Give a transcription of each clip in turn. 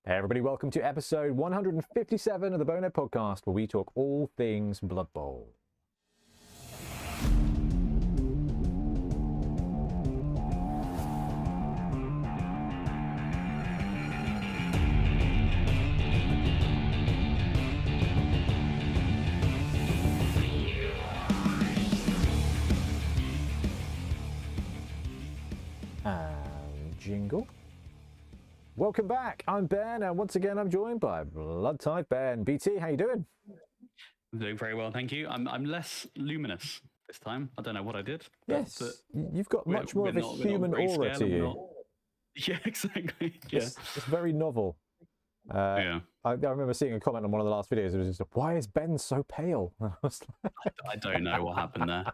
Hey everybody, welcome to episode 157 of the Bonehead podcast, where we talk all things Blood Bowl. And jingle. Welcome back. I'm Ben, and once again I'm joined by Blood Type Ben. BT, how you doing? I'm doing very well, thank you. I'm less luminous this time. I don't know what I did. Yes, you've got much more of a human aura to you. Yeah, exactly. Yeah. It's very novel. Yeah. I remember seeing a comment on one of the last videos. It was just, why is Ben so pale? And I was like, I don't know what happened there.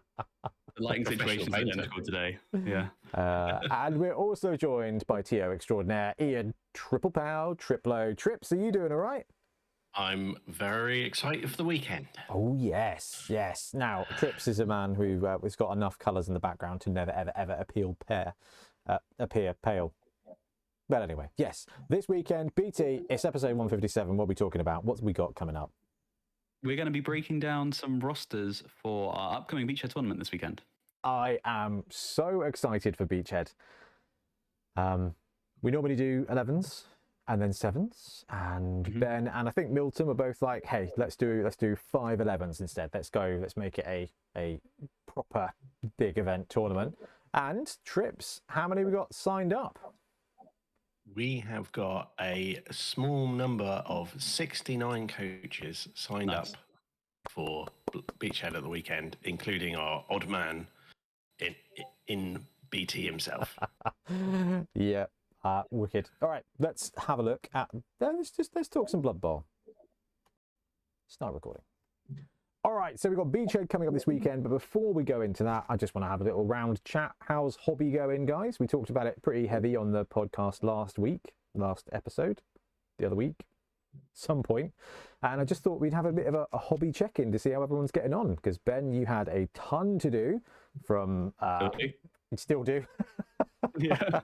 The lighting situation is identical today. Yeah. And we're also joined by TO extraordinaire Ian Triple Pow Triplo. Trips, are you doing all right? I'm very excited for the weekend. Oh yes, yes. Now Trips is a man who has got enough colours in the background to never ever appear pale. But anyway, yes. This weekend, BT, it's episode 157. What are we talking about? What's we got coming up? We're going to be breaking down some rosters for our upcoming Beachhead tournament this weekend. I am so excited for Beachhead. We normally do 11s and then 7s, and Ben and I think Milton were both like, hey, let's do 5 11s instead. Let's make it a proper big event tournament. And Trips, how many we got signed up? We have got a small number of 69 coaches signed up for Beachhead at the weekend, including our odd man in BT himself. Yeah, wicked. All right, let's have a look at. Let's talk some Blood Bowl. Start recording. All right, so we've got Beachhead coming up this weekend, but before we go into that, I just want to have a little round chat. How's hobby going, guys? We talked about it pretty heavy on the podcast last episode, the other week, some point, and I just thought we'd have a bit of a hobby check-in to see how everyone's getting on, because Ben, you had a ton to do from... You still do? Yeah.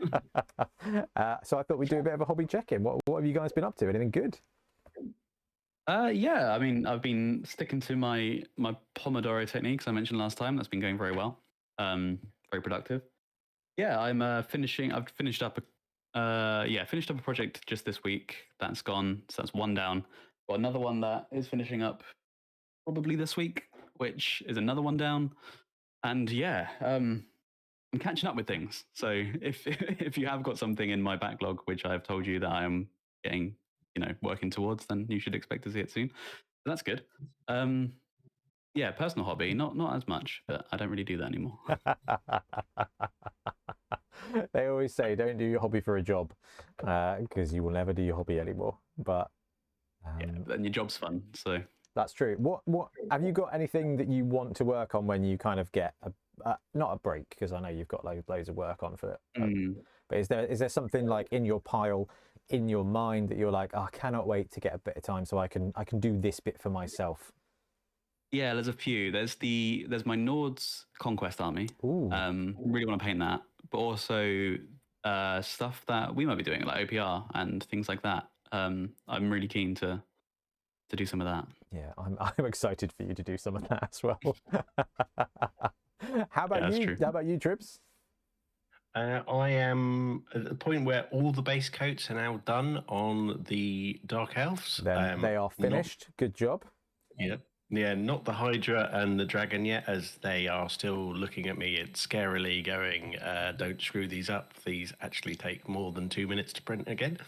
So I thought we'd do a bit of a hobby check-in. What have you guys been up to? Anything good? Yeah, I mean, I've been sticking to my Pomodoro techniques I mentioned last time. That's been going very well. Very productive. Yeah, I've finished up a project just this week. That's gone. So that's one down. Got another one that is finishing up probably this week, which is another one down. And yeah, I'm catching up with things. So if you have got something in my backlog, which I've told you that I am getting, working towards, then you should expect to see it soon. So that's good. Yeah, personal hobby, not as much, but I don't really do that anymore. They always say don't do your hobby for a job, because you will never do your hobby anymore. But yeah, then your job's fun. So that's true. What have you got anything that you want to work on when you kind of get not a break, because I know you've got loads of work on for it. But is there something like in your pile, in your mind, that you're like, oh, I cannot wait to get a bit of time so I can do this bit for myself? Yeah, there's a few. There's my Nord's Conquest Army. Ooh. Really want to paint that, but also stuff that we might be doing, like OPR and things like that. I'm really keen to do some of that. Yeah, I'm excited for you to do some of that as well. How about you? True. How about you, Trips? I am at the point where all the base coats are now done on the Dark Elves. Then they are finished. Good job. Yeah, not the Hydra and the Dragon yet, as they are still looking at me scarily going, don't screw these up. These actually take more than 2 minutes to print again.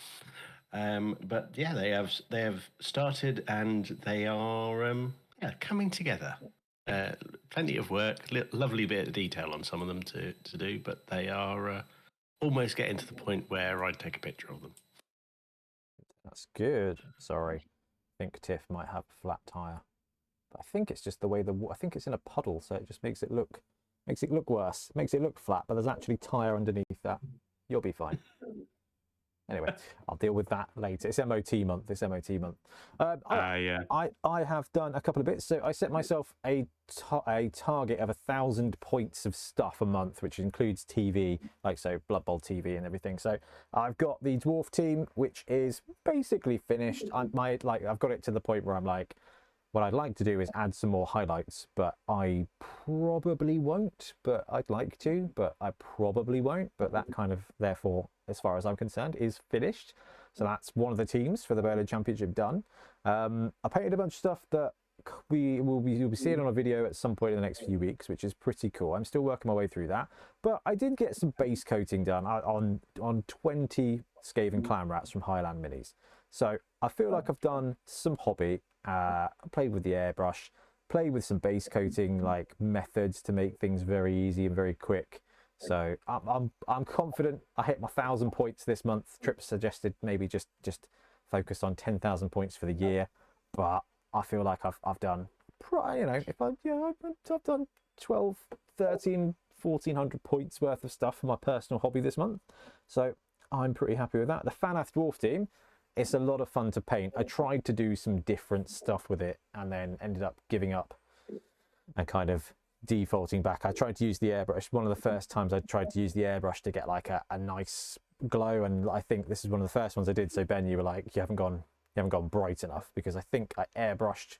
But yeah, they have started, and they are coming together. Plenty of work, lovely bit of detail on some of them to do, but they are almost getting to the point where I'd take a picture of them. That's good. Sorry, I think Tiff might have a flat tire, but I think it's just the way I think it's in a puddle, so it just makes it look worse. Makes it look flat, but there's actually tire underneath that. You'll be fine. Anyway, I'll deal with that later. It's MOT month. It's MOT month. Yeah. I have done a couple of bits. So I set myself a target of 1,000 points of stuff a month, which includes TV, like so Blood Bowl TV and everything. So I've got the Dwarf team, which is basically finished. I've got it to the point where I'm like, what I'd like to do is add some more highlights, but I probably won't. But I'd like to, but I probably won't. But that kind of, therefore, as far as I'm concerned, is finished. So that's one of the teams for the Berlin Championship done. I painted a bunch of stuff that you'll be seeing on a video at some point in the next few weeks, which is pretty cool. I'm still working my way through that. But I did get some base coating done on 20 Skaven clan rats from Highland Minis. So I feel like I've done some hobby. Played with the airbrush, played with some base coating like methods to make things very easy and very quick. So I'm confident I hit my 1,000 points this month. Trip suggested maybe just focus on 10,000 points for the year, but I feel like I've done, you know, I've done 12, 13, 1,400 points worth of stuff for my personal hobby this month. So I'm pretty happy with that. The Fanath Dwarf team, it's a lot of fun to paint. I tried to do some different stuff with it and then ended up giving up and kind of defaulting back. I tried to use the airbrush. One of the first times I tried to use the airbrush to get like a nice glow, and I think this is one of the first ones I did. So Ben, you were like, you haven't gone bright enough, because I think I airbrushed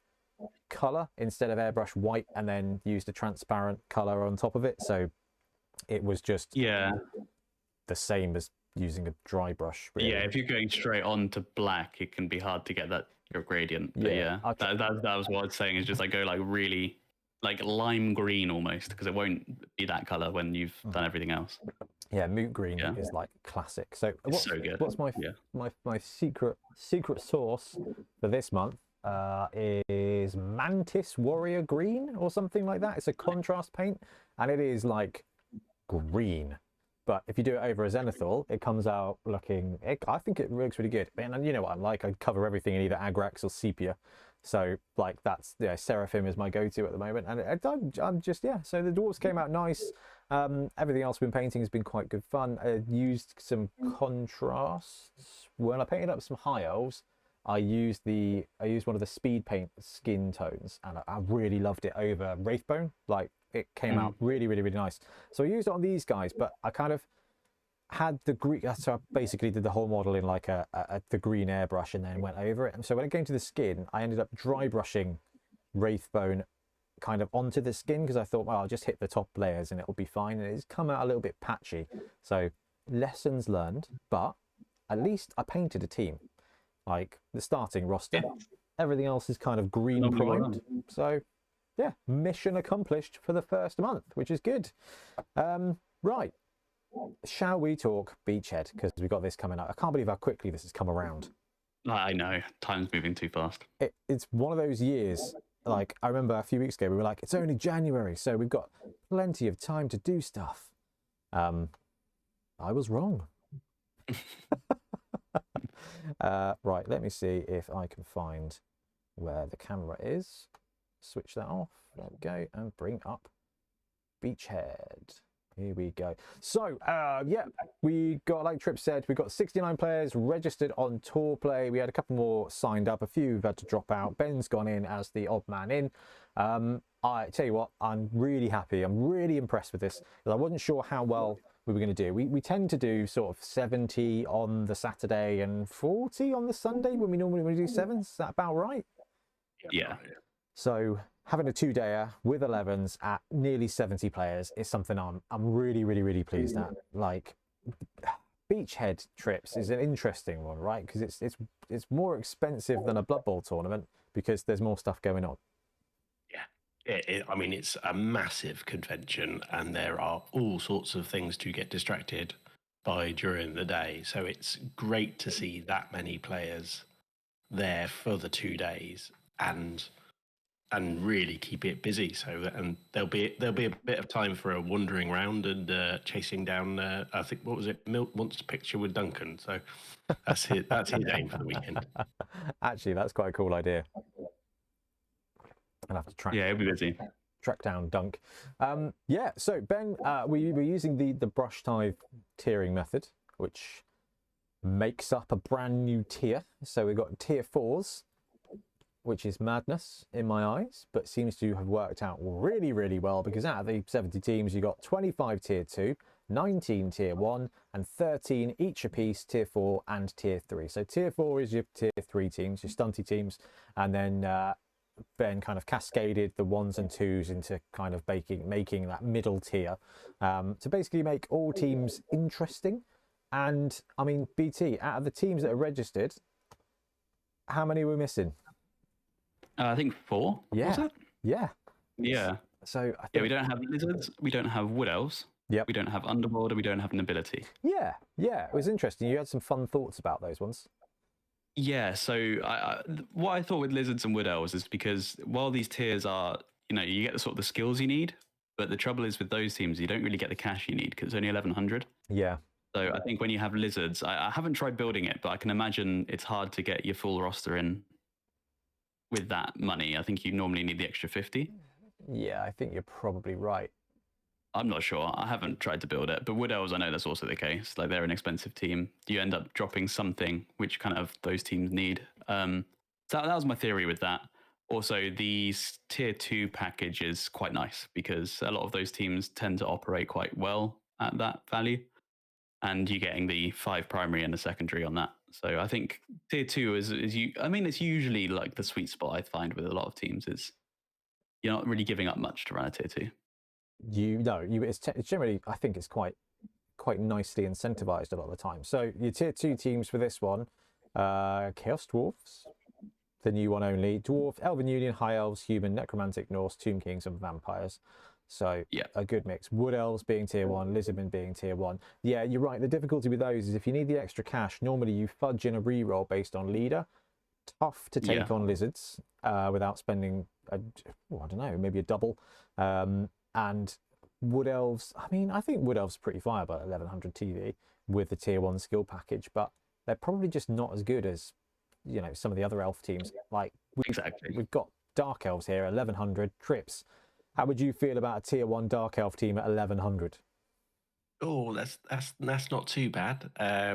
color instead of airbrush white and then used a transparent color on top of it. So it was just the same as using a dry brush, really. Yeah, if you're going straight on to black, it can be hard to get your gradient. But that was what I was saying, is just like go like really like lime green almost, because it won't be that color when you've done everything else. Yeah, moot green is like classic. So it's so good. What's my secret sauce for this month is Mantis Warrior Green or something like that. It's a contrast paint and it is like green. But if you do it over a zenithal, it comes out looking, I think it looks really good. And you know what I'm like, I cover everything in either Agrax or Sepia. So like that's, Seraphim is my go-to at the moment. And I'm just, so the Dwarfs came out nice. Everything else I've been painting has been quite good fun. I used some contrasts. When I painted up some high elves, I used one of the speed paint skin tones, and I really loved it over Wraithbone. Like it came out really, really, really nice. So I used it on these guys, but I kind of had the green. So I basically did the whole model in like the green airbrush and then went over it. And so when it came to the skin, I ended up dry brushing Wraithbone kind of onto the skin, because I thought, well, I'll just hit the top layers and it'll be fine. And it's come out a little bit patchy. So lessons learned, but at least I painted a team. Like the starting roster, everything else is kind of green primed. So yeah, mission accomplished for the first month, which is good. Right, shall we talk Beachhead, because we've got this coming up. I can't believe how quickly this has come around. I know, time's moving too fast. It's one of those years, like I remember a few weeks ago we were like, it's only January, so we've got plenty of time to do stuff. I was wrong. Right, let me see if I can find where the camera is. Switch that off. There we go, and bring up Beachhead. Here we go. So we got, like Trip said, we got 69 players registered on tour play. We had a couple more signed up, a few have had to drop out. Ben's gone in as the odd man in. I tell you what, I'm really happy. I'm really impressed with this, because I wasn't sure how well we were going to do. We tend to do sort of 70 on the Saturday and 40 on the Sunday when we normally do 7s. Is that about right? Yeah. So having a 2-dayer with 11s at nearly 70 players is something I'm really, really, really pleased at. Like Beachhead trips is an interesting one, right? Because it's more expensive than a Blood Bowl tournament because there's more stuff going on. I mean, it's a massive convention and there are all sorts of things to get distracted by during the day. So it's great to see that many players there for the 2 days and really keep it busy. So and there'll be a bit of time for a wandering around and chasing down. I think, what was it? Milk Monster Picture with Duncan. So that's his aim for the weekend. Actually, that's quite a cool idea. I'll have to track. Yeah, it'll be busy. Track down Dunk. So Ben, we were using the brush tithe tiering method, which makes up a brand new tier. So we've got tier 4s, which is madness in my eyes, but seems to have worked out really, really well, because out of the 70 teams, you've got 25 tier 2, 19 tier 1, and 13 each apiece tier 4 and tier 3. So tier 4 is your tier 3 teams, your stunty teams, and then kind of cascaded the 1s and 2s into kind of making that middle tier to basically make all teams interesting. And I mean, BT, out of the teams that are registered, how many were missing? I think 4. Yeah. Was it? Yeah. Yeah. So I think... yeah, we don't have lizards, we don't have wood elves, Yep. we don't have underworld, and we don't have nobility. Yeah, it was interesting. You had some fun thoughts about those ones. Yeah, so what I thought with lizards and wood elves is because while these tiers are, you get the sort of the skills you need, but the trouble is with those teams, you don't really get the cash you need because it's only 1100. Yeah. So I think when you have lizards, I haven't tried building it, but I can imagine it's hard to get your full roster in with that money. I think you normally need the extra 50. Yeah, I think you're probably right. I'm not sure. I haven't tried to build it, but wood elves, I know that's also the case. Like, they're an expensive team. You end up dropping something which kind of those teams need. So that was my theory with that. Also, the tier 2 package is quite nice because a lot of those teams tend to operate quite well at that value, and you're getting the 5 primary and a secondary on that. So I think tier 2 it's usually like the sweet spot I find with a lot of teams is you're not really giving up much to run a tier 2. It's generally, I think it's quite nicely incentivized a lot of the time. So your tier 2 teams for this one, Chaos Dwarfs, the new one only, Dwarf, Elven Union, High Elves, Human, Necromantic, Norse, Tomb Kings, and Vampires. So yeah, a good mix. Wood Elves being tier 1, Lizardmen being tier 1. Yeah, you're right. The difficulty with those is if you need the extra cash, normally you fudge in a reroll based on leader. Tough to take on lizards without spending, I don't know, maybe a double. And Wood Elves, I mean, I think Wood Elves are pretty viable at 1100 TV with the tier 1 skill package, but they're probably just not as good as, some of the other elf teams. Like, we've got Dark Elves here, 1100 trips. How would you feel about a tier 1 Dark Elf team at 1100? Oh, that's not too bad,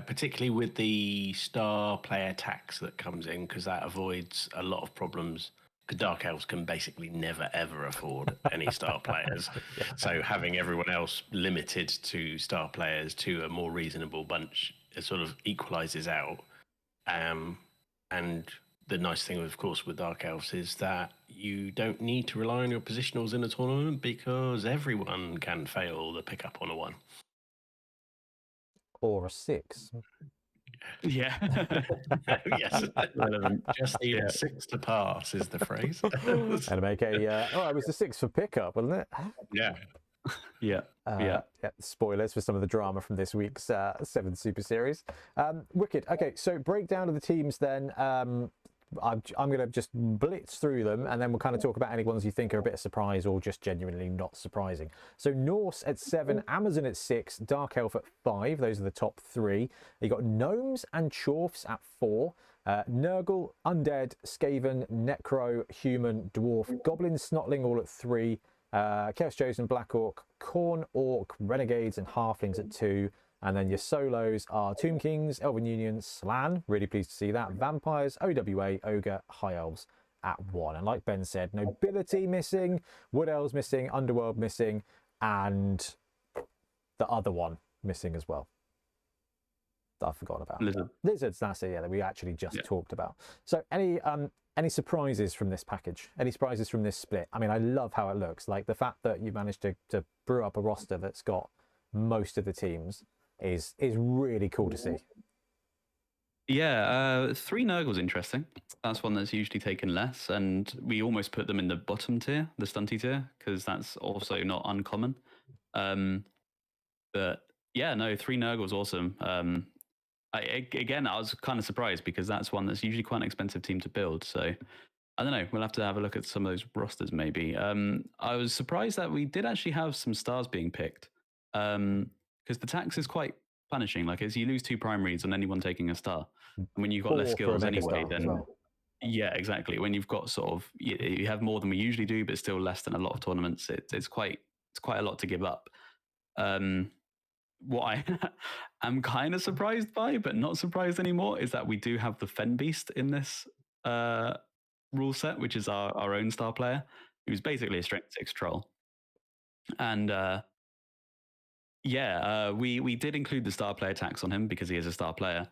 particularly with the star player tax that comes in, because that avoids a lot of problems. Because Dark Elves can basically never, ever afford any star players. Yeah. So having everyone else limited to star players to a more reasonable bunch, it sort of equalizes out. And the nice thing, of course, with Dark Elves is that you don't need to rely on your positionals in a tournament because everyone can fail the pickup on a 1. Or a 6. Yeah. Yes. Just need a 6 to pass is the phrase. And make it was a 6 for pickup, wasn't it? Yeah. Yeah. Spoilers for some of the drama from this week's 7 Super Series. Wicked. Okay, so breakdown of the teams then. I'm going to just blitz through them, and then we'll kind of talk about any ones you think are a bit of surprise or just genuinely not surprising. So Norse at 7, Amazon at 6, Dark Elf at 5. Those are the top 3. You got Gnomes and Chorfs at 4. Nurgle, Undead, Skaven, Necro, Human, Dwarf, Goblin, Snotling all at 3. Chaos Chosen, Black Orc, Khorne, Orc, Renegades, and Halflings at 2. And then your solos are Tomb Kings, Elven Union, Slan, really pleased to see that, Vampires, OWA, Ogre, High Elves at 1. And like Ben said, Nobility missing, Wood Elves missing, Underworld missing, and the other one missing as well. I've forgotten about. Lizards, that's it, that we actually just talked about. So any surprises from this package? Any surprises from this split? I mean, I love how it looks. Like the fact that you managed to brew up a roster that's got most of the teams is really cool to see. Yeah, 3 Nurgle's interesting. That's one that's usually taken less, and we almost put them in the bottom tier, the stunty tier, because that's also not uncommon. But yeah, no, 3 Nurgle's awesome. I was kind of surprised because that's one that's usually quite an expensive team to build. So I don't know, we'll have to have a look at some of those rosters maybe. I was surprised that we did actually have some stars being picked. Because the tax is quite punishing. Like, as you lose 2 primaries on anyone taking a star, and when you've got less skills anyway, then yeah, exactly. When you've got sort of you have more than we usually do, but still less than a lot of tournaments, it's quite a lot to give up. what I am kind of surprised by, but not surprised anymore, is that we do have the Fen Beast in this rule set, which is our own star player, who's basically a strength 6 troll. And we did include the star player tax on him because he is a star player.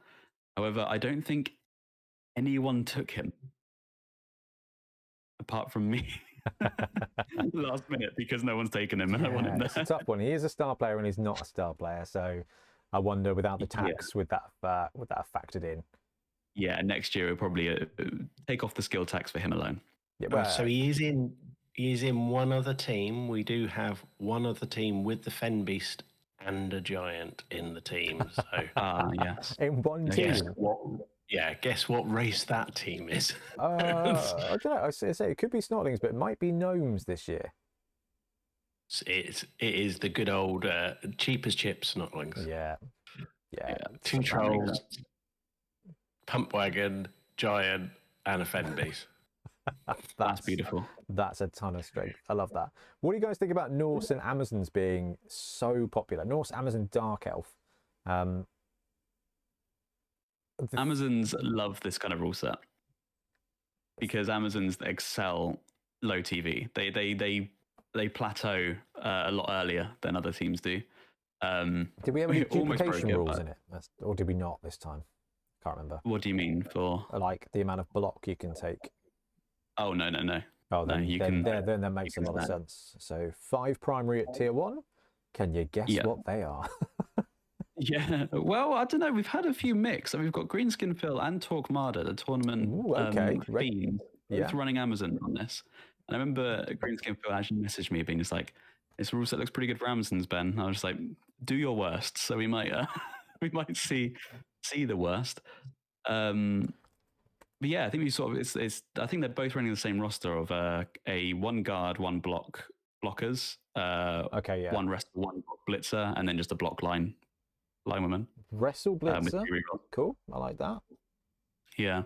However, I don't think anyone took him apart from me last minute because no one's taken him and I want him there. It's a tough one. He is a star player and he's not a star player, so I wonder without the tax would that have factored in? Yeah, next year we'll probably take off the skill tax for him alone. Yeah, well, so he is in one other team. We do have one other team with the Fen Beast and a giant in the team. So yes, in one team. Guess what race that team is? I don't know. I say it could be Snotlings, but it might be gnomes this year. It is the good old cheap as chips Snotlings. Yeah. 2 trolls, pump wagon, giant, and a Fen Beast. That's beautiful. That's a ton of strength. I love that. What do you guys think about Norse and Amazons being so popular? Norse, Amazon, Dark Elf. Amazons love this kind of rule set because Amazons excel low TV. They plateau a lot earlier than other teams do. Did we have any duplication rules in it, or did we not this time? Can't remember. What do you mean for like the amount of block you can take? Oh no. Oh, then that makes a lot of sense. So 5 primary at tier 1. Can you guess what they are? Yeah, well, I don't know. We've had a few mix. So we've got Greenskin Phil and Torquemada, the tournament fiend, both running Amazon on this. And I remember Greenskin Phil actually messaged me being just like, this rule set looks pretty good for Amazons, Ben. And I was just like, do your worst. So we might see the worst. But yeah, I think we sort of I think they're both running the same roster of a 1 guard, 1 blockers, 1 wrestle, 1 blitzer, and then just a block line woman. Wrestle blitzer. Cool. I like that. Yeah.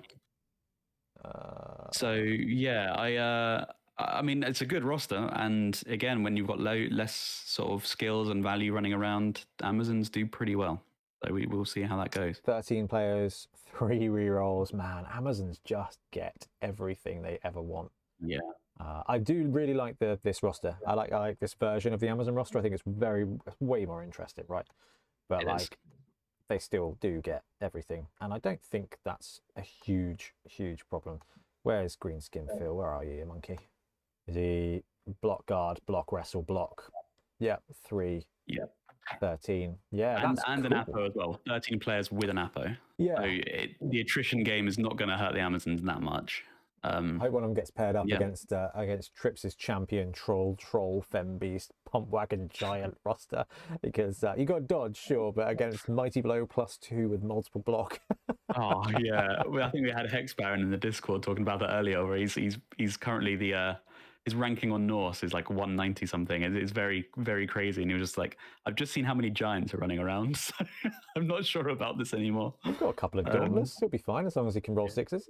So yeah, I mean it's a good roster, and again, when you've got less sort of skills and value running around, Amazons do pretty well. So we will see how that goes. 13 players, 3 rerolls. Man, Amazons just get everything they ever want. Yeah. I do really like this roster. I like this version of the Amazon roster. I think it's way more interesting, right? But they still do get everything, and I don't think that's a huge problem. Where's Greenskin Phil? Where are you, monkey? Is he block guard, block wrestle, block? Yeah, 3. Yeah. 13. Yeah, and an Apo as well. 13 players with an Apo. Yeah. So the attrition game is not going to hurt the Amazons that much. I hope one of them gets paired up against Trips' champion troll Fen Beast pump wagon giant roster, because you got dodge, sure, but against Mighty Blow +2 with multiple block. Oh yeah, I think we had Hex Baron in the Discord talking about that earlier, where he's currently his ranking on Norse is like 190 something. It's very, very crazy. And he was just like, I've just seen how many giants are running around, so I'm not sure about this anymore. We've got a couple of dauntless. He'll be fine as long as he can roll 6s.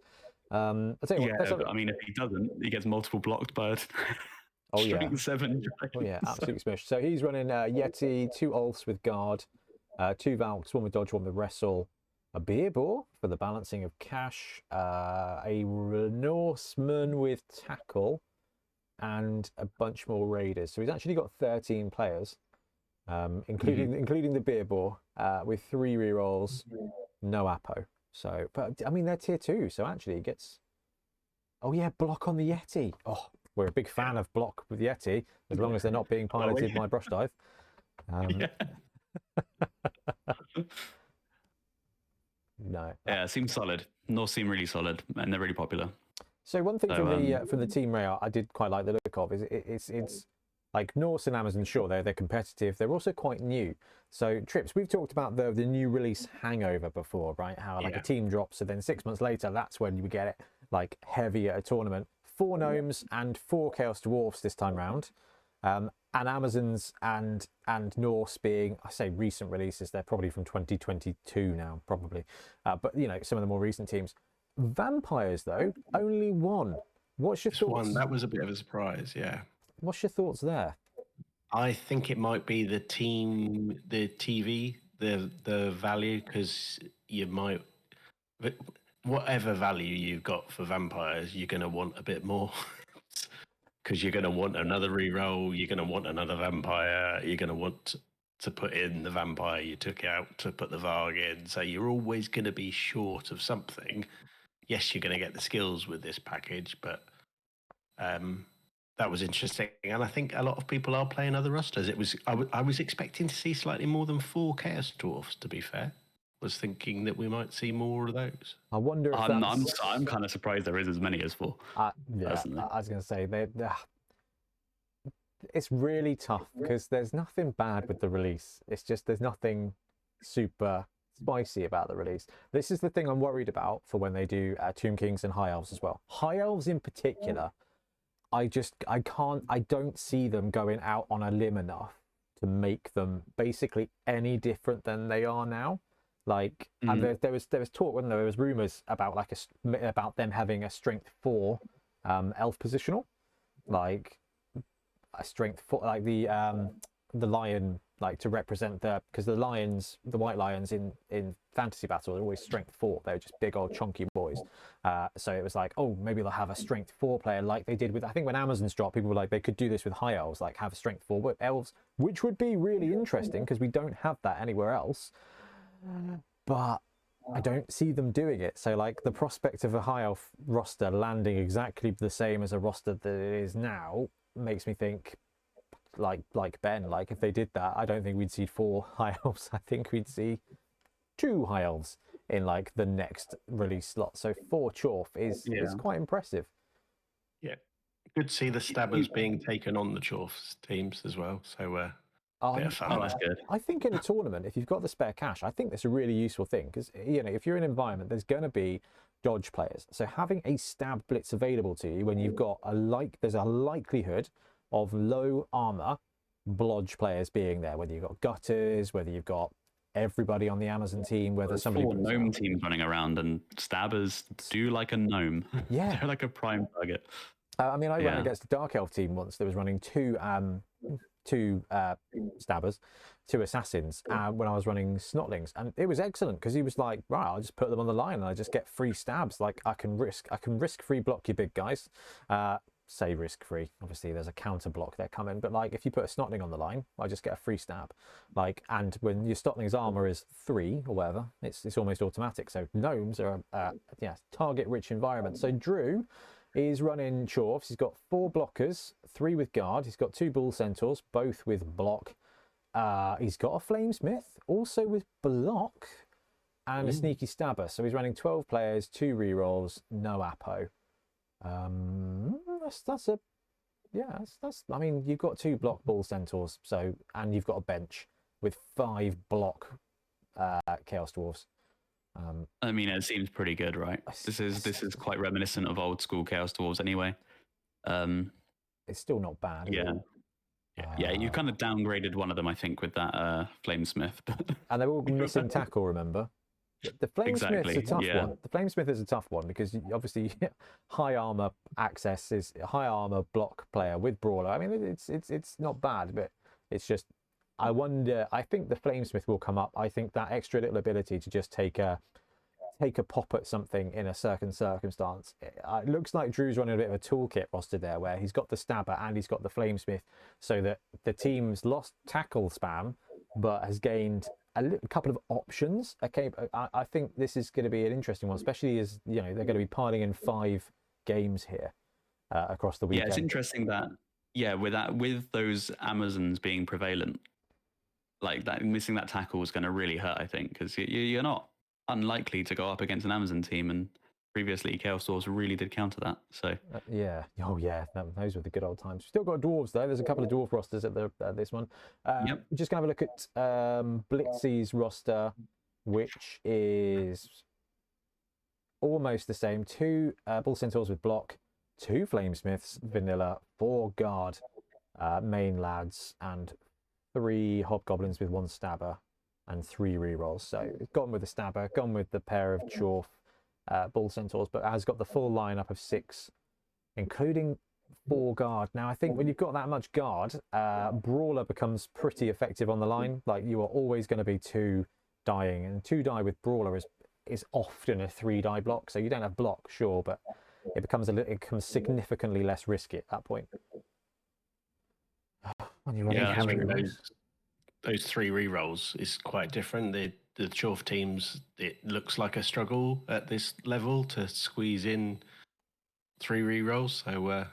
I'll tell you what, I mean, if he doesn't, he gets multiple blocked by a strength 7 giant. Oh yeah, absolutely smashed. So he's running Yeti, 2 Ulfs with guard, 2 Valks, 1 with dodge, 1 with wrestle, a beer boar for the balancing of cash, a Norseman with tackle, and a bunch more raiders. So he's actually got 13 players, including the beer boar, with 3 rerolls, no Apo. So, but I mean, they're tier 2, so actually it gets. Oh yeah, block on the Yeti. Oh, we're a big fan of block with Yeti, as long as they're not being piloted by brush dive. No. Yeah, it seems solid. Norse seem really solid, and they're really popular. So one thing from the team layout I did quite like the look of is it's like Norse and Amazon, sure, they're competitive. They're also quite new. So Trips, we've talked about the new release hangover before, right? How like a team drops, and then 6 months later, that's when you get it like heavy at a tournament. 4 gnomes and 4 chaos dwarfs this time round, and Amazons and Norse being, I say recent releases. They're probably from 2022 now, probably. But you know, some of the more recent teams. Vampires though, only 1. What's your thoughts? That was a bit of a surprise, yeah. What's your thoughts there? I think it might be the TV, the value, because you might, but whatever value you've got for vampires, you're going to want a bit more. Because you're going to want another reroll, you're going to want another vampire, you're going to want to put in the vampire you took out to put the Varg in. So you're always going to be short of something. Yes, you're going to get the skills with this package, but that was interesting. And I think a lot of people are playing other rosters. I was expecting to see slightly more than 4 Chaos Dwarfs, to be fair. Was thinking that we might see more of those. I wonder if I'm kind of surprised there is as many as 4. Yeah, personally. I was going to say it's really tough because there's nothing bad with the release. It's just there's nothing super spicy about the release. This is the thing I'm worried about for when they do Tomb Kings and High Elves as well. High Elves in particular, I don't see them going out on a limb enough to make them basically any different than they are now. Like, and there was talk, when there was rumors about like about them having a strength 4 elf positional, like a strength 4, like the lion, like to represent because the white lions in fantasy battle are always strength 4. They're just big old chunky boys. So it was like, oh, maybe they'll have a strength 4 player like they did with, I think when Amazons dropped, people were like, they could do this with high elves, like have a strength 4 with elves, which would be really interesting because we don't have that anywhere else. But I don't see them doing it. So like the prospect of a high elf roster landing exactly the same as a roster that it is now makes me think like Ben, like if they did that, I don't think we'd see 4 high elves. I think we'd see 2 high elves in like the next release slot. So 4 Chorf is quite impressive. Yeah, good to see the stabbers being taken on the Chorfs teams as well. So bit of fun. That's good. I think in a tournament, if you've got the spare cash, I think that's a really useful thing because, you know, if you're in an environment, there's going to be dodge players. So having a stab blitz available to you when you've got there's a likelihood of low armor blodge players being there, whether you've got gutters, whether you've got everybody on the Amazon team, whether somebody 4 gnome teams running around, and stabbers do like a gnome. Yeah. They're like a prime target. I mean, I ran against a dark elf team once that was running two stabbers, 2 assassins when I was running snotlings, and it was excellent because he was like, right, I'll just put them on the line and I just get free stabs. Like I can risk free block you big guys. Say risk free, obviously there's a counter block there coming, but like if you put a snotling on the line, I just get a free stab. Like, and when your snotling's armor is 3 or whatever, it's almost automatic. So gnomes are target rich environment. So Drew is running Chorfs. He's got 4 blockers, 3 with guard. He's got 2 bull centaurs, both with block. He's got a flamesmith, also with block, and a sneaky stabber. So he's running 12 players, 2 rerolls, no Apo. That's I mean, you've got 2 block bull centaurs, so, and you've got a bench with 5 block chaos dwarfs. I mean, it seems pretty good, right? This is quite reminiscent of old school Chaos Dwarves anyway. It's still not bad. Yeah, you kind of downgraded one of them, I think, with that Flamesmith. And they're all missing tackle, remember? The Flamesmith's a tough one. The Flamesmith is a tough one because obviously high armor access is a high armor block player with brawler. I mean, it's not bad, but it's just, I wonder, I think the Flamesmith will come up. I think that extra little ability to just take a pop at something in a certain circumstance. It looks like Drew's running a bit of a toolkit roster there where he's got the stabber and he's got the Flamesmith, so that the team's lost tackle spam but has gained a couple of options. Okay, I think this is going to be an interesting one, especially as, you know, they're going to be piling in 5 games here across the weekend. Yeah, it's interesting that, with those Amazons being prevalent, like that, missing that tackle is going to really hurt, I think, because you're not unlikely to go up against an Amazon team, and previously Chaos Dwarfs really did counter that. So those were the good old times. Still got dwarves though. There's a couple of dwarf rosters at this one. Just gonna have a look at Blitzy's roster, which is almost the same. 2 bull centaurs with block, 2 flamesmiths vanilla, 4 guard main lads, and 3 hobgoblins with 1 stabber and 3 rerolls. So it's gone with the stabber, gone with the pair of Chorf bull centaurs, but has got the full lineup of 6, including 4 guard. Now, I think when you've got that much guard, Brawler becomes pretty effective on the line. Like, you are always going to be 2 dying, and 2 die with Brawler is often a 3 die block. So you don't have block, sure, but it becomes significantly less risky at that point. When you're running having those 3 rerolls is quite different. The Dwarf teams, it looks like a struggle at this level to squeeze in 3 rerolls. So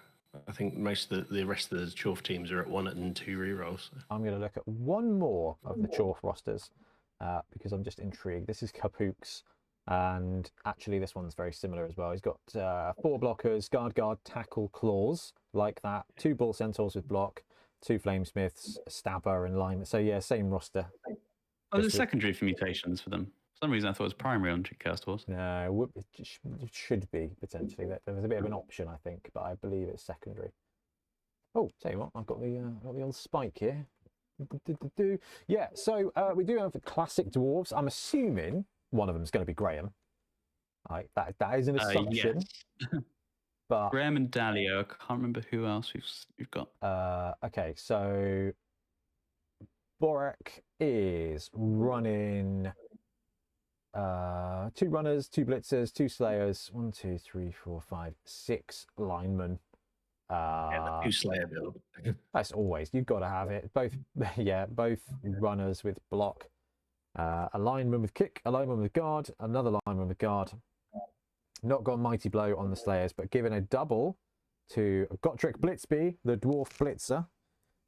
I think most of the rest of the Dwarf teams are at 1 and 2 rerolls. I'm going to look at one more of the Dwarf rosters because I'm just intrigued. This is Kapook's, and actually this one's very similar as well. He's got 4 blockers, guard, tackle, claws, like that. 2 bull centaurs with block, 2 flamesmiths, stabber, and lime. So yeah, same roster. Oh, there's secondary for mutations for them. For some reason I thought it was primary on Cursed Horse. No, it should be, potentially. There was a bit of an option, I think, but I believe it's secondary. Oh, tell you what, I've got the old spike here. Yeah, so we do have the classic dwarves. I'm assuming one of them is going to be Graham. That is an assumption. Yes. But Graham and Dalio, I can't remember who else we've got. Okay, so Borak is running 2 runners, 2 blitzers, 2 slayers, 1, 2, 3, 4, 5, 6 linemen. The 2 slayer build. That's always, you've got to have it. Both runners with block, a lineman with kick, a lineman with guard, another lineman with guard. Not got Mighty Blow on the slayers, but given a double to Gotrek Blitzby, the dwarf blitzer,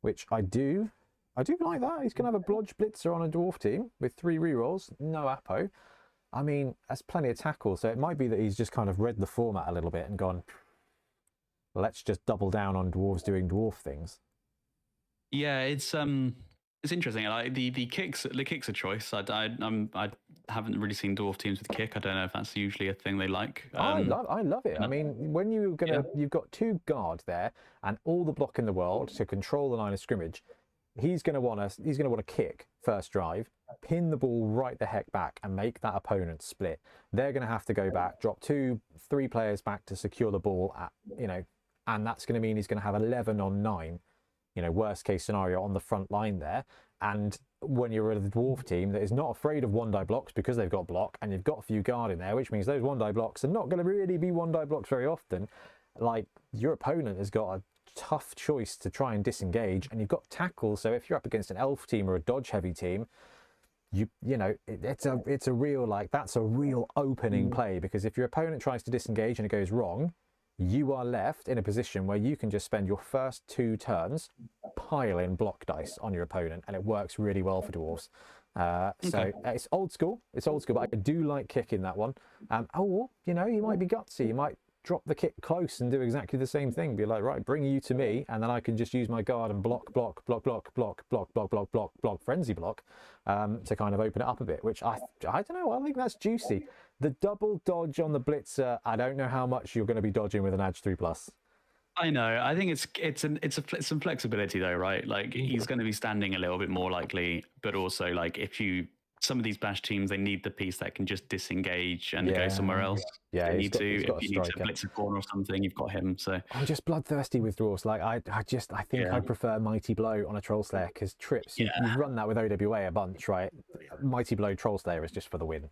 which I do like that. He's going to have a blodge blitzer on a dwarf team with 3 rerolls, no Apo. I mean, that's plenty of tackle, so it might be that he's just kind of read the format a little bit and gone, let's just double down on dwarves doing dwarf things. Yeah, it's interesting. Like the kick's a choice. I haven't really seen dwarf teams with kick. I don't know if that's usually a thing they like. I love it. I mean, when you've got 2 guard there and all the block in the world to control the line of scrimmage, he's going to want to kick first drive, pin the ball right the heck back, and make that opponent split. They're going to have to go back, drop 2, 3 players back to secure the ball and that's going to mean he's going to have 11 on 9. Worst case scenario on the front line there. And when you're a dwarf team that is not afraid of 1 die blocks because they've got block and you've got a few guard in there, which means those 1 die blocks are not going to really be 1 die blocks very often. Like, your opponent has got a tough choice to try and disengage, and you've got tackle. So if you're up against an elf team or a dodge heavy team, it's a real, that's a real opening play, because if your opponent tries to disengage and it goes wrong, you are left in a position where you can just spend your first 2 turns piling block dice on your opponent, and it works really well for dwarves. So it's old school, but I do like kick in that one. You might be gutsy, you might drop the kick close and do exactly the same thing. Be like, right, bring you to me, and then I can just use my guard and block, frenzy block, to kind of open it up a bit, which I don't know, I think that's juicy. The double dodge on the blitzer, I don't know how much you're going to be dodging with an Edge 3+. I know. I think it's some flexibility though, right? Like, he's going to be standing a little bit more likely, but also like some of these bash teams, they need the piece that can just disengage and go somewhere else. Yeah, if you need to blitz a corner or something, you've got him. So I'm just bloodthirsty with dwarves. Like I think I prefer Mighty Blow on a Troll Slayer, because trips you run that with OWA a bunch, right? Mighty Blow Troll Slayer is just for the win.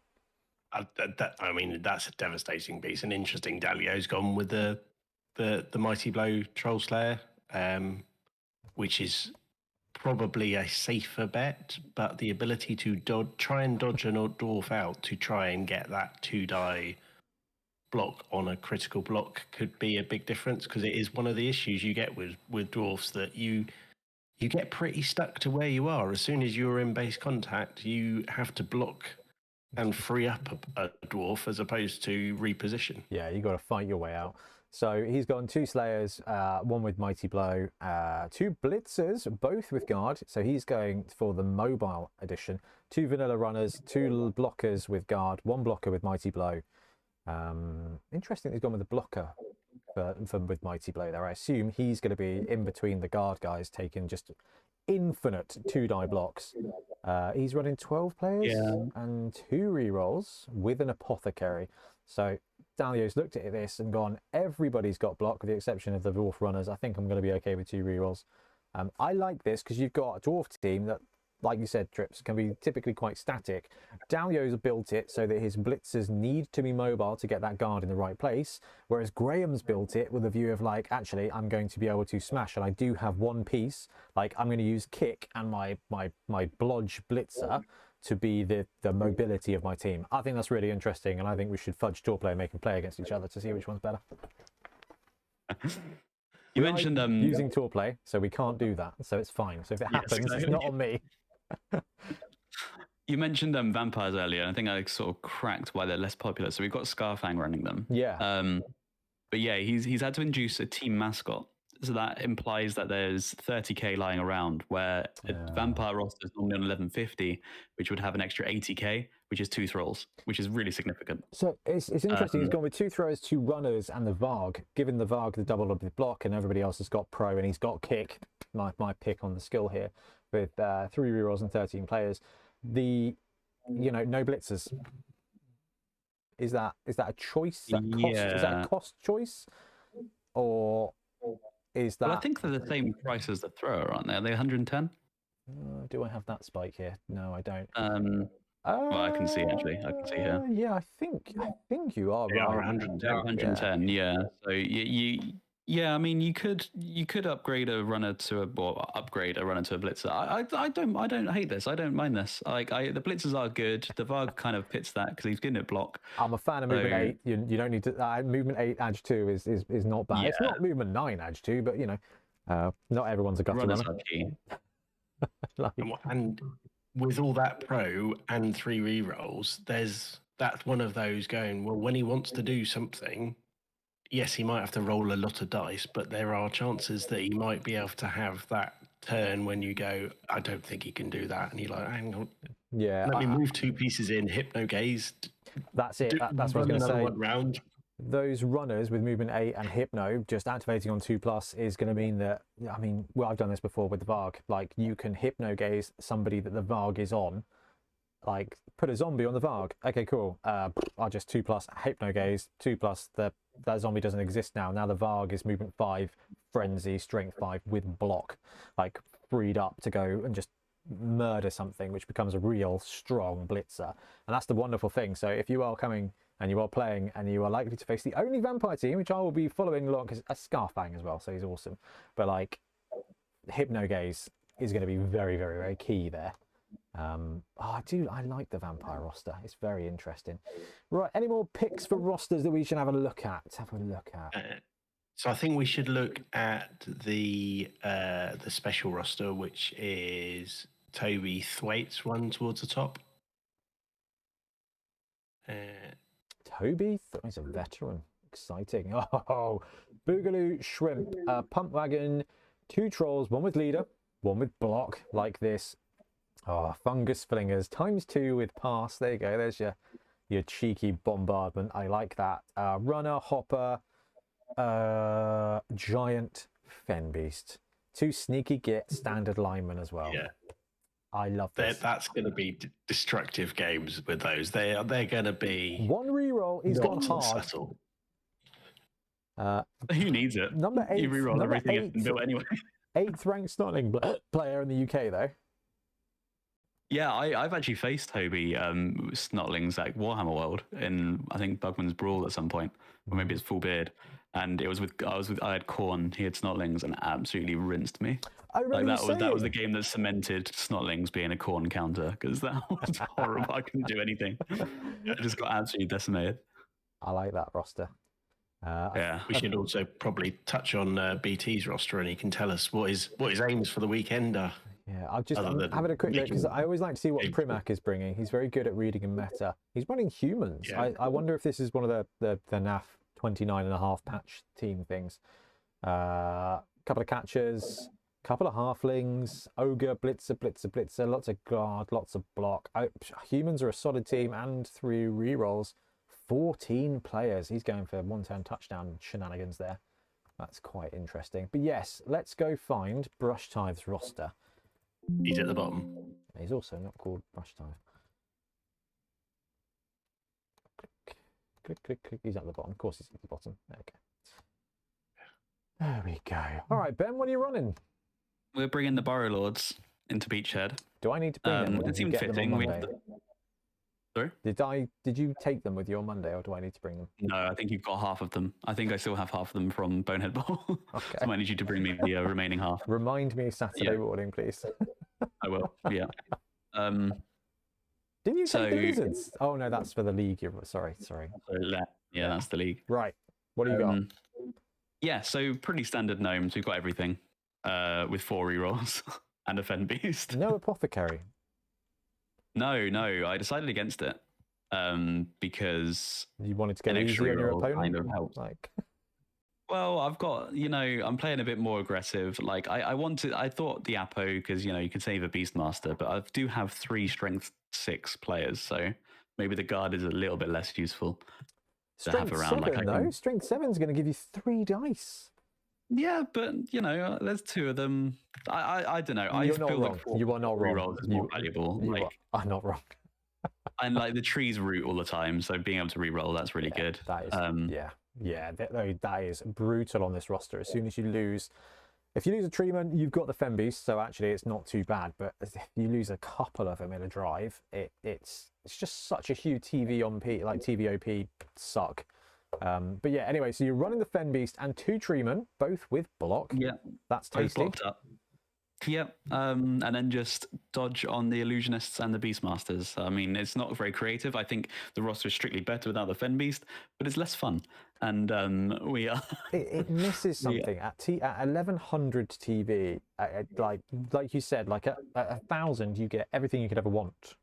I mean, that's a devastating piece. And interesting, Dalio's gone with the Mighty Blow Troll Slayer, which is probably a safer bet, but the ability to try and dodge a dwarf out to try and get that 2 die block on a critical block could be a big difference, because it is one of the issues you get with dwarfs, that you get pretty stuck to where you are. As soon as you're in base contact, you have to block and free up a dwarf as opposed to reposition. Yeah, you got to fight your way out. So he's gone 2 slayers, 1 with Mighty Blow, 2 blitzers, both with guard. So he's going for the mobile edition. 2 vanilla runners, 2 blockers with guard, 1 blocker with Mighty Blow. Interesting, he's gone with a blocker with Mighty Blow there. I assume he's going to be in between the guard guys, taking just infinite 2 die blocks. He's running 12 players and 2 rerolls with an apothecary. So Dalio's looked at this and gone, everybody's got block with the exception of the Dwarf runners. I think I'm going to be okay with 2 rerolls. I like this because you've got a Dwarf team that, like you said, Trips, can be typically quite static. Dalio's built it so that his blitzers need to be mobile to get that guard in the right place, whereas Graham's built it with a view of like, actually, I'm going to be able to smash, and I do have one piece. Like, I'm going to use kick and my blodge blitzer to be the mobility of my team. I think that's really interesting, and I think we should fudge tour play and make them play against each other to see which one's better. You mentioned using tour play, so we can't do that. So it's fine. So if it happens, it's not on me. You mentioned vampires earlier, and I think I sort of cracked why they're less popular. So we've got Scarfang running them. Yeah. But yeah, he's had to induce a team mascot. So that implies that there's 30k lying around, where a vampire roster is normally on 1150, which would have an extra 80k, which is 2 thralls, which is really significant. So it's interesting. He's gone with 2 throwers, 2 runners, and the Varg, giving the Varg the double of the block, and everybody else has got pro, and he's got kick. My pick on the skill here with 3 rerolls and 13 players. No blitzers. Is that a choice? Is that cost? Yeah. Is that a cost choice, or is that? Well, I think they're the same price as the thrower, aren't they? Are they 110? Do I have that spike here? No, I don't. Well, I can see actually. I can see here. Yeah, I think you are They right. are 110. They are 110. Yeah. So yeah. I mean, you could upgrade a runner to a blitzer. I don't hate this. I don't mind this. Like the blitzers are good. The Varg kind of pits that because he's good at block. I'm a fan of movement 8. You don't need to. Movement 8 edge 2 is not bad. Yeah. It's not movement 9 edge 2, but not everyone's a gutter Runners runner. are key. And with all that pro and 3 rerolls, that's one of those going, well, when he wants to do something, yes, he might have to roll a lot of dice, but there are chances that he might be able to have that turn when you go, I don't think he can do that. And you're like, hang on. Yeah. Let me move 2 pieces in, hypno gaze. That's it. That's what I was going to say. One round. Those runners with movement 8 and hypno just activating on 2+ is going to mean that, I mean, well, I've done this before with the Varg. Like, you can hypno gaze somebody that the Varg is on. Like, put a zombie on the Varg. Okay, cool. I'll just 2+ hypno gaze, 2+ that zombie doesn't exist now. Now the Varg is movement 5, frenzy, strength 5 with block, like freed up to go and just murder something, which becomes a real strong blitzer. And that's the wonderful thing. So if you are coming and you are playing and you are likely to face the only vampire team, which I will be following along, because a Scarfang as well, so he's awesome. But like, hypno gaze is going to be very, very, very key there. I like the vampire roster. It's very interesting. Right, any more picks for rosters that we should have a look at? So I think we should look at the special roster, which is Toby Thwaites one towards the top. Toby, he's a veteran. Exciting. Oh, Boogaloo, Shrimp, Pump Wagon, 2 trolls, 1 with leader, 1 with block, like this. Oh, Fungus Flingers, ×2 with pass. There you go. There's your cheeky bombardment. I like that. Runner, Hopper, Giant, Fen Beast. 2 sneaky git, standard linemen as well. Yeah. I love this. That's going to be destructive games with those. They're going to be 1 reroll. He's gone hard. Subtle. Who needs it? Number 8. You reroll everything it's built anyway. 8th ranked Snotling player in the UK though. Yeah, I've actually faced Toby Snotlings at Warhammer World in, I think, Bugman's Brawl at some point, or maybe it's Full Beard, and I had Khorne, he had Snotlings, and absolutely rinsed me. I remember that was the game that cemented Snotlings being a Khorne counter, because that was horrible. I couldn't do anything. I just got absolutely decimated. I like that roster. Yeah, we should also probably touch on BT's roster, and he can tell us what his aims for the weekend are. Yeah, I'm having a quick look because I always like to see what Primac is bringing. He's very good at reading and meta. He's running humans. Yeah. I wonder if this is one of the NAF 29.5 patch team things. Couple of catchers, couple of halflings, ogre, blitzer, lots of guard, lots of block. Humans are a solid team, and 3 rerolls, 14 players. He's going for 1-turn touchdown shenanigans there. That's quite interesting. But yes, let's go find Brush Tithe's roster. He's at the bottom. He's also not called Brush Tithe. click, click, click. He's at the bottom. Of course, he's at the bottom. Okay. There we go. All right, Ben, what are you running? We're bringing the Burrow Lords into Beachhead. Do I need to bring them? Or It did you seemed get them on fitting. Monday? Sorry? Did you take them with you on Monday, or do I need to bring them? No, I think you've got half of them. I think I still have half of them from Bonehead Bowl. Okay. So I might need you to bring me the remaining half. Remind me Saturday morning, please. I will. Yeah. Didn't you take the lizards? Oh no, that's for the league. Sorry. Yeah, that's the league. Right. What do you got? Yeah, so pretty standard gnomes. We've got everything with 4 rerolls and a Fen Beast. No apothecary. No, I decided against it because You wanted to get an easy extra on your reroll opponent. kind of helped. Like, well, I've got, I'm playing a bit more aggressive. Like I thought the Apo, because, you can save a Beastmaster, but I do have 3 strength 6 players, so maybe the guard is a little bit less useful to have around. 7, Strength 7 is going to give you 3 dice. Yeah, but there's 2 of them. I don't know. You're not wrong. You are not wrong. Rerolls is more valuable. I'm not wrong. And like the trees root all the time, so being able to reroll, that's really good. That is that is brutal on this roster. As soon as you lose, if you lose a treatment, you've got the Fen Beast, so actually it's not too bad. But if you lose a couple of them in a drive, it's just such a huge TVOP suck. But yeah, anyway, so you're running the Fen Beast and 2 treatment, both with block. Yeah, that's tasty. Both blocked up. Yep, and then just dodge on the Illusionists and the Beastmasters. I mean, it's not very creative. I think the roster is strictly better without the Fen Beast, but it's less fun. And we are... it misses something. At 1100 TV, like you said, like at 1000, you get everything you could ever want.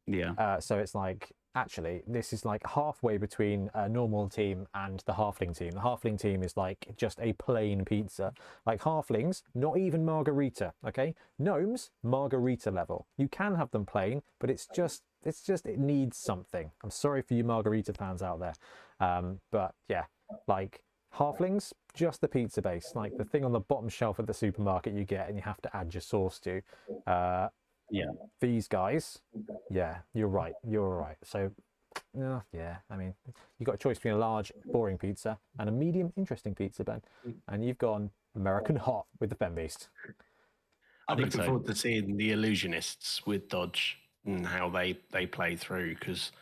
Yeah. So it's like, actually, this is like halfway between a normal team and the halfling team. The halfling team is like just a plain pizza. Like halflings, not even margarita, okay? Gnomes, margarita level. You can have them plain, but it needs something. I'm sorry for you margarita fans out there. But yeah, like halflings, just the pizza base. Like the thing on the bottom shelf at the supermarket you get and you have to add your sauce to. Yeah, these guys, yeah, you're right. So yeah, I mean, you've got a choice between a large boring pizza and a medium interesting pizza, Ben, and you've gone American hot with the Fen Beast. I'm looking forward to seeing the Illusionists with dodge and how they play through, because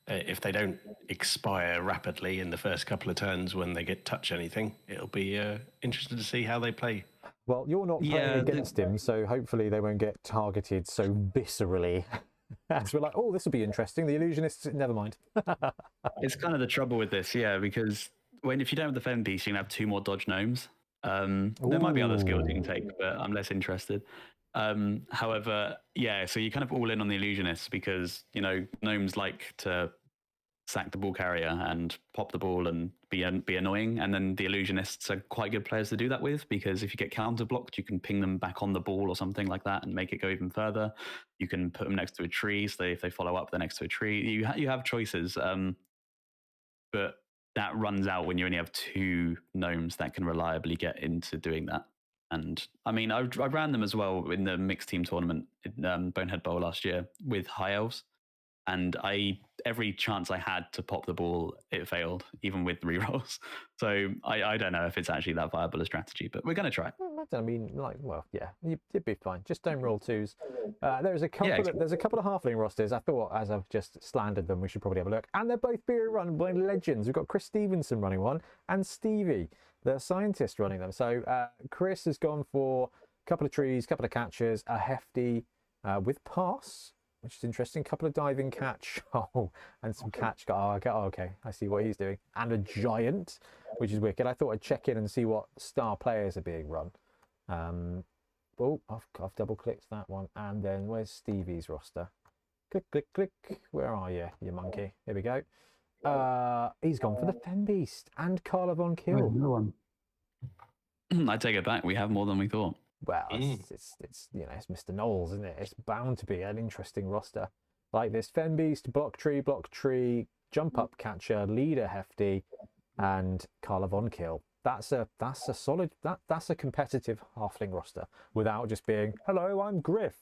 if they don't expire rapidly in the first couple of turns when they get touch anything, it'll be interesting to see how they play. Well, you're not playing against him, so hopefully they won't get targeted so viscerally. As we're like, oh, this will be interesting. The Illusionists, never mind. It's kind of the trouble with this, because if you don't have the Fen Beast, you can have 2 more dodge gnomes. There might be other skills you can take, but I'm less interested. However, so you're kind of all in on the Illusionists because, gnomes like to sack the ball carrier and pop the ball and be annoying, and then the Illusionists are quite good players to do that with, because if you get counter blocked, you can ping them back on the ball or something like that and make it go even further. You can put them next to a tree, so if they follow up, they're next to a tree. You have choices, but that runs out when you only have 2 gnomes that can reliably get into doing that. And I mean, I ran them as well in the mixed team tournament in Bonehead Bowl last year with high elves. And every chance I had to pop the ball, it failed, even with rerolls. So I don't know if it's actually that viable a strategy, but we're going to try. I mean, you'd be fine. Just don't roll 2s. There's a couple of halfling rosters. I thought, as I've just slandered them, we should probably have a look. And they're both being run by legends. We've got Chris Stevenson running one, and Stevie, the scientist, running them. So Chris has gone for a couple of trees, couple of catchers, a hefty with pass, which is interesting. Couple of diving catch, and some catch. Okay, I see what he's doing. And a giant, which is wicked. I thought I'd check in and see what star players are being run. I've double clicked that one. And then where's Stevie's roster? Click, click, click. Where are you, you monkey? Here we go. He's gone for the Fen Beast and Carla Von Kill. No one. I take it back. We have more than we thought. Well, it's Mr. Knowles, isn't it? It's bound to be an interesting roster. Like this Fen Beast, block tree, jump up catcher, leader hefty, and Carla Von Kill. That's a solid. That's a competitive halfling roster without just being hello, I'm Griff,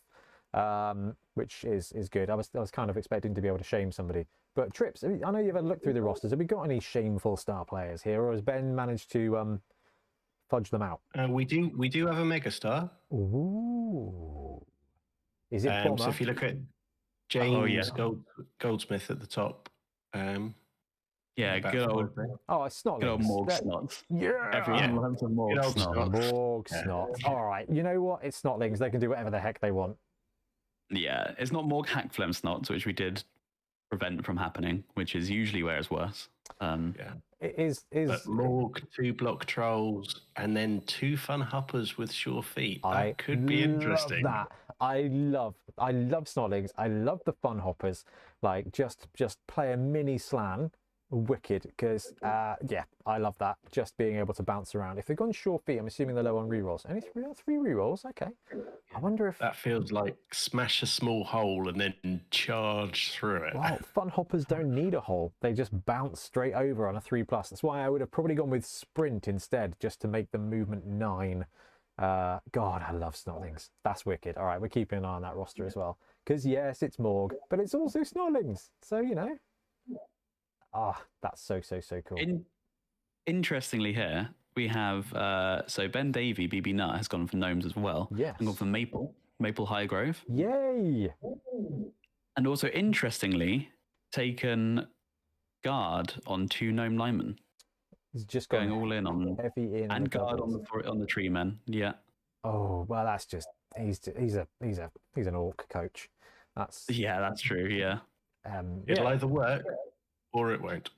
which is good. I was kind of expecting to be able to shame somebody But Trips, I know you've had a look through the rosters. Have we got any shameful star players here, or has Ben managed to fudge them out? We do have a megastar. Ooh. Is it So Bomber? if you look at Oh, yeah. James Goldsmith at the top, Yeah, about good old, Oh, it's Snotlings. good old Morg Snots. Yeah. Everyone loves a Morg Good old Snot. Snot. Morg Yeah. Snot. All right. You know what? It's Snotlings. They can do whatever the heck they want. Yeah, it's not Morg Hackflem Snots, which we did prevent from happening, which is usually where it's worse. Yeah. It is But Morg, 2 block trolls, and then 2 fun hoppers with sure feet. That could be interesting. Love that. I love Snotlings. I love the fun hoppers. Like just play a mini slan. Wicked, because yeah, I love that. Just being able to bounce around. If they've gone sure feet, I'm assuming they're low on rerolls. Only three rerolls. Okay. I wonder if That feels like smash a small hole and then charge through it. well, fun hoppers don't need a hole. They just bounce straight over on a 3+. That's why I would have probably gone with sprint instead, just to make the movement 9. God, I love Snotlings. That's wicked. All right, we're keeping an eye on that roster as well. Because yes, it's Morg, but it's also Snotlings. So you know. Ah, that's so cool. Interestingly, here we have so Ben Davey, BB Nut, has gone for gnomes as well. Yes. And gone for Maple Highgrove. Yay! And also, interestingly, taken guard on 2 gnome linemen. He's just Going all in on heavy in and the guard doubles. on the tree men. Yeah. Oh well, that's just he's an orc coach. That's Yeah, that's true. Yeah. It'll yeah. either work or it won't.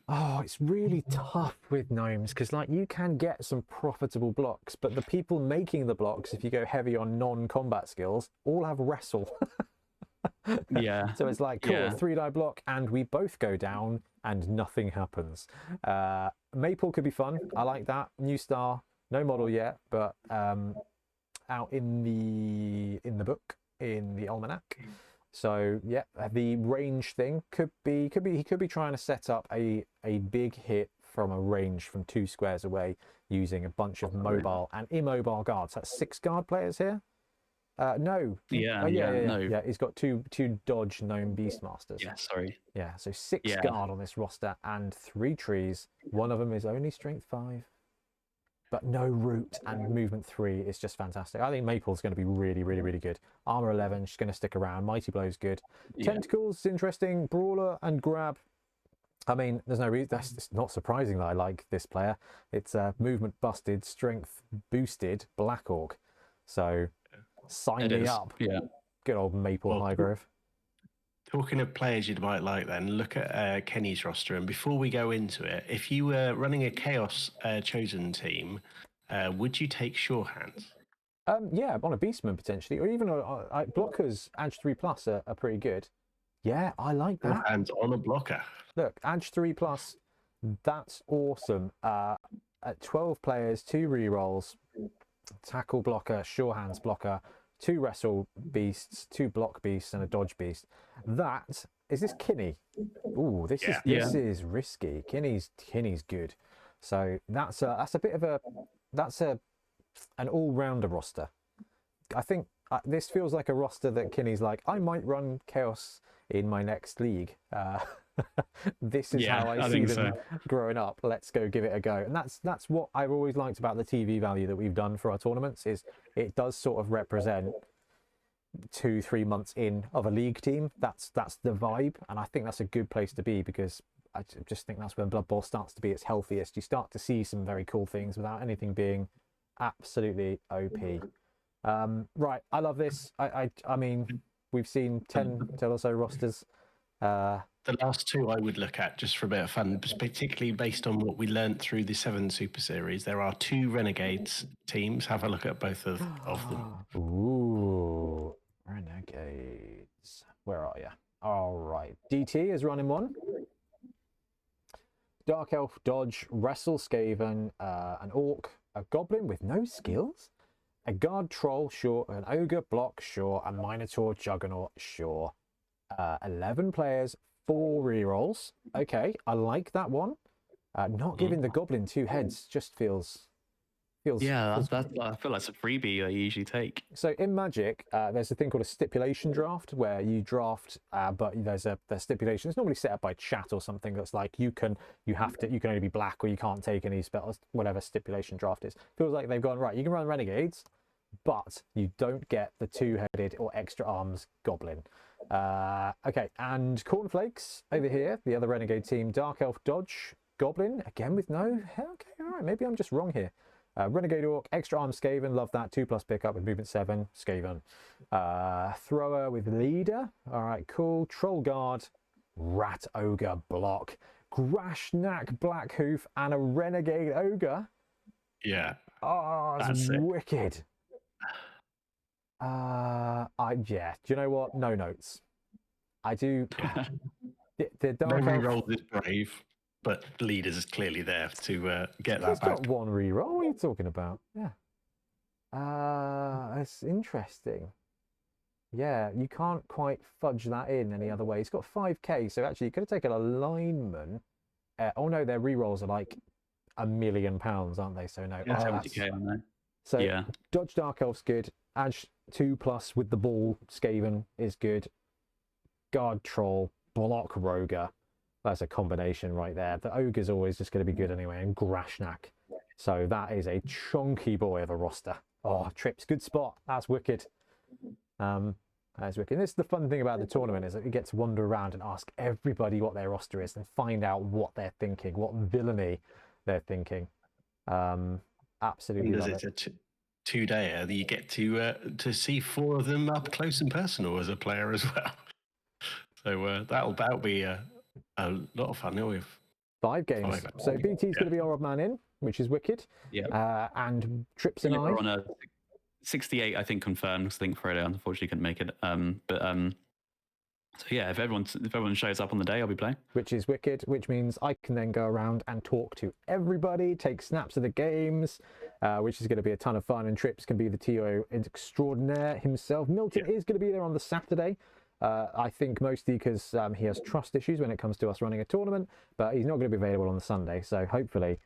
Oh, it's really tough with gnomes because like you can get some profitable blocks, but the people making the blocks, if you go heavy on non-combat skills, all have wrestle. Yeah. So it's like cool, Yeah. 3-die block, and we both go down, and nothing happens. Maple could be fun. I like that. New star, no model yet, but out in the book, in the almanac. So yeah, the range thing could be he could be trying to set up a big hit from a range from 2 squares away using a bunch of mobile and immobile guards. That's 6 guard players here. No. Yeah, Oh, yeah. no. Yeah, he's got two dodge gnome beastmasters. Yeah, sorry. Yeah, so 6 Yeah. guard on this roster and 3 trees. One of them is only strength 5. But no root and movement 3 is just fantastic. I think Maple's going to be really good. Armor 11, she's going to stick around. Mighty Blow's good. Yeah. Tentacles, interesting. Brawler and Grab. I mean, there's no reason. It's not surprising that I like this player. It's movement busted, strength boosted, Black Orc. So sign It me is. up. Yeah. Good old Maple Well, Highgrove. Talking of players you might like, then look at Kenny's roster. And before we go into it, if you were running a Chaos Chosen team, would you take Sure Hands? Yeah, on a Beastman potentially, or even blockers. Edge 3+ are pretty good. Yeah, I like Sure that. Hands on a blocker. Look, Edge 3+, that's awesome. At 12 players, 2 rerolls, tackle blocker, sure hands blocker, 2 wrestle beasts, 2 block beasts, and a dodge beast. That is this Kinney. Ooh, this is risky. Kinney's good. So that's a bit of an all-rounder roster. I think this feels like a roster that Kinney's like, I might run Chaos in my next league. This is how I see them growing up. Let's go give it a go. And that's what I've always liked about the TV value that we've done for our tournaments, is it does sort of represent 2-3 months in of a league team. That's the vibe, and I think that's a good place to be, because I just think that's when Blood Bowl starts to be its healthiest. You start to see some very cool things without anything being absolutely OP. Right, I love this. I mean, we've seen 10 or so rosters. The last 2 I would look at just for a bit of fun, particularly based on what we learnt through the 7 Super Series. There are 2 Renegades teams. Have a look at both of them. Ooh, Renegades. Where are you? All right. DT is running one. Dark Elf, Dodge, Wrestle, Skaven, an Orc, a Goblin with no skills, a Guard Troll, sure, an Ogre, Block, sure, a Minotaur, Juggernaut, sure. 11 players, 4 rerolls. Okay, I like that one. Not giving the Goblin 2 heads just feels Feels, Yeah, feels I feel that's a freebie I usually take. So in Magic, there's a thing called a stipulation draft where you draft, but there's a stipulation. It's normally set up by chat or something that's like you can only be black or you can't take any spells, whatever stipulation draft is. Feels like they've gone right. You can run Renegades, but you don't get the two-headed or extra arms goblin. Okay, and Cornflakes over here, the other Renegade team, Dark Elf Dodge Goblin again with no. Okay, all right, maybe I'm just wrong here. Renegade Orc, extra arm Skaven, love that. 2+ pickup with movement 7, Skaven. Thrower with leader, all right, cool. Troll Guard, Rat Ogre block, Grashnak Blackhoof, and a Renegade Ogre. Yeah. Oh, that's That's it. wicked. Yeah. Do you know what? No notes. I do. The No Dark Elf. reroll is brave, but leaders is clearly there to get that He's back. got one reroll. What are you talking about? Yeah. That's interesting. Yeah, you can't quite fudge that in any other way. He's got 5k, so actually you could have taken a lineman. Oh no, their rerolls are like £1 million, aren't they? So no. Yeah, Oh, 70k on there. so Yeah. Dodge Dark Elf's good. Edge 2+ with the ball, Skaven is good. Guard Troll, Block Roger. That's a combination right there. The Ogre's always just going to be good anyway, and Grashnak. So that is a chunky boy of a roster. Oh, Trips, good spot. That's wicked. That's wicked. And this is the fun thing about the tournament, is that you get to wander around and ask everybody what their roster is and find out what they're thinking, what villainy they're thinking. Absolutely love it. It's a two-dayer that you get to see 4 of them up close and personal as a player as well. So that'll be a lot of fun. With 5 games. So BT's going to be our odd man in, which is wicked. Yeah. And Trips and I We're on a 68, I think, confirmed. I think Friday unfortunately couldn't make it. So yeah, if everyone shows up on the day, I'll be playing. Which is wicked, which means I can then go around and talk to everybody, take snaps of the games, which is going to be a ton of fun. And Trips can be the TO extraordinaire himself. Milton is going to be there on the Saturday. I think mostly because he has trust issues when it comes to us running a tournament, but he's not going to be available on the Sunday. So hopefully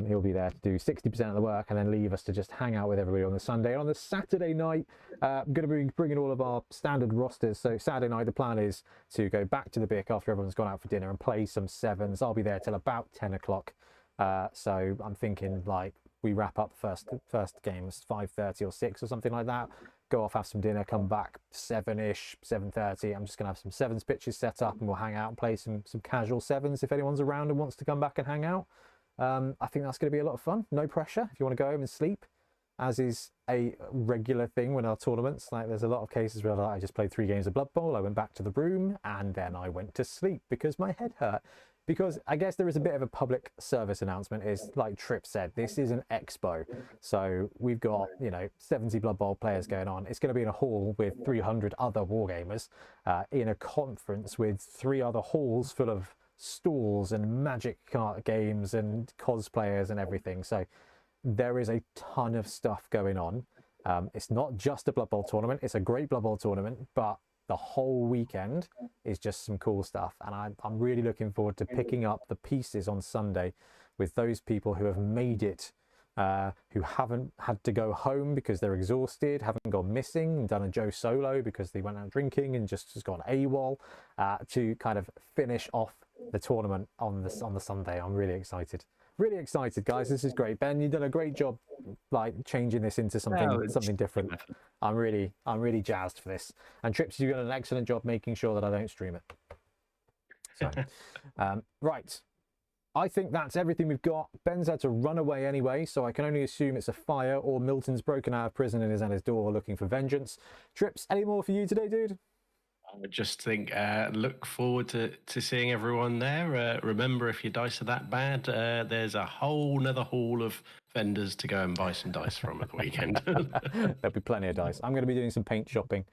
he'll be there to do 60% of the work and then leave us to just hang out with everybody on the Sunday. And on the Saturday night, I'm going to be bringing all of our standard rosters. So Saturday night, the plan is to go back to the BIC after everyone's gone out for dinner and play some 7s. I'll be there till about 10 o'clock. So I'm thinking like we wrap up first games 5:30 or 6 or something like that. Go off, have some dinner, come back 7-ish, 7:30. I'm just going to have some 7s pitches set up and we'll hang out and play some casual 7s if anyone's around and wants to come back and hang out. I think that's going to be a lot of fun. No pressure if you want to go home and sleep, as is a regular thing when our tournaments. Like there's a lot of cases where I just played 3 games of Blood Bowl, I went back to the room and then I went to sleep because my head hurt. Because I guess there is a bit of a public service announcement, is like Tripp said, this is an expo. So we've got, 70 Blood Bowl players going on. It's going to be in a hall with 300 other wargamers in a conference with 3 other halls full of stalls and magic card games and cosplayers and everything. So there is a ton of stuff going on. It's not just a Blood Bowl tournament. It's a great Blood Bowl tournament, but the whole weekend is just some cool stuff. And I'm really looking forward to picking up the pieces on Sunday with those people who have made it, who haven't had to go home because they're exhausted, haven't gone missing and done a Joe solo because they went out drinking and just gone AWOL, to kind of finish off the tournament on the Sunday. I'm really excited. Really excited, guys. This is great. Ben, you've done a great job like changing this into something different. I'm really jazzed for this. And Trips, you've done an excellent job making sure that I don't stream it. So right. I think that's everything we've got. Ben's had to run away anyway, so I can only assume it's a fire or Milton's broken out of prison and is at his door looking for vengeance. Trips, any more for you today, dude? I just think look forward to seeing everyone there. Remember, if your dice are that bad, there's a whole nother hall of vendors to go and buy some dice from at the weekend. There'll be plenty of dice. I'm going to be doing some paint shopping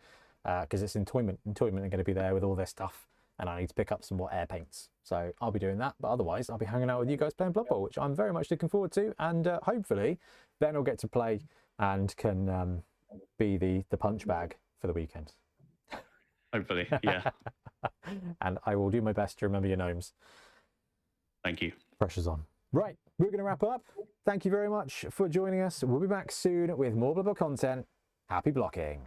because it's Entoyment. Entoyment are going to be there with all their stuff, and I need to pick up some more air paints. So I'll be doing that, but otherwise I'll be hanging out with you guys playing Blood Bowl, which I'm very much looking forward to, and hopefully Ben will get to play and can be the punch bag for the weekend. Hopefully, yeah. And I will do my best to remember your gnomes. Thank you. Pressure's on. Right, we're going to wrap up. Thank you very much for joining us. We'll be back soon with more Blood Bowl content. Happy blocking.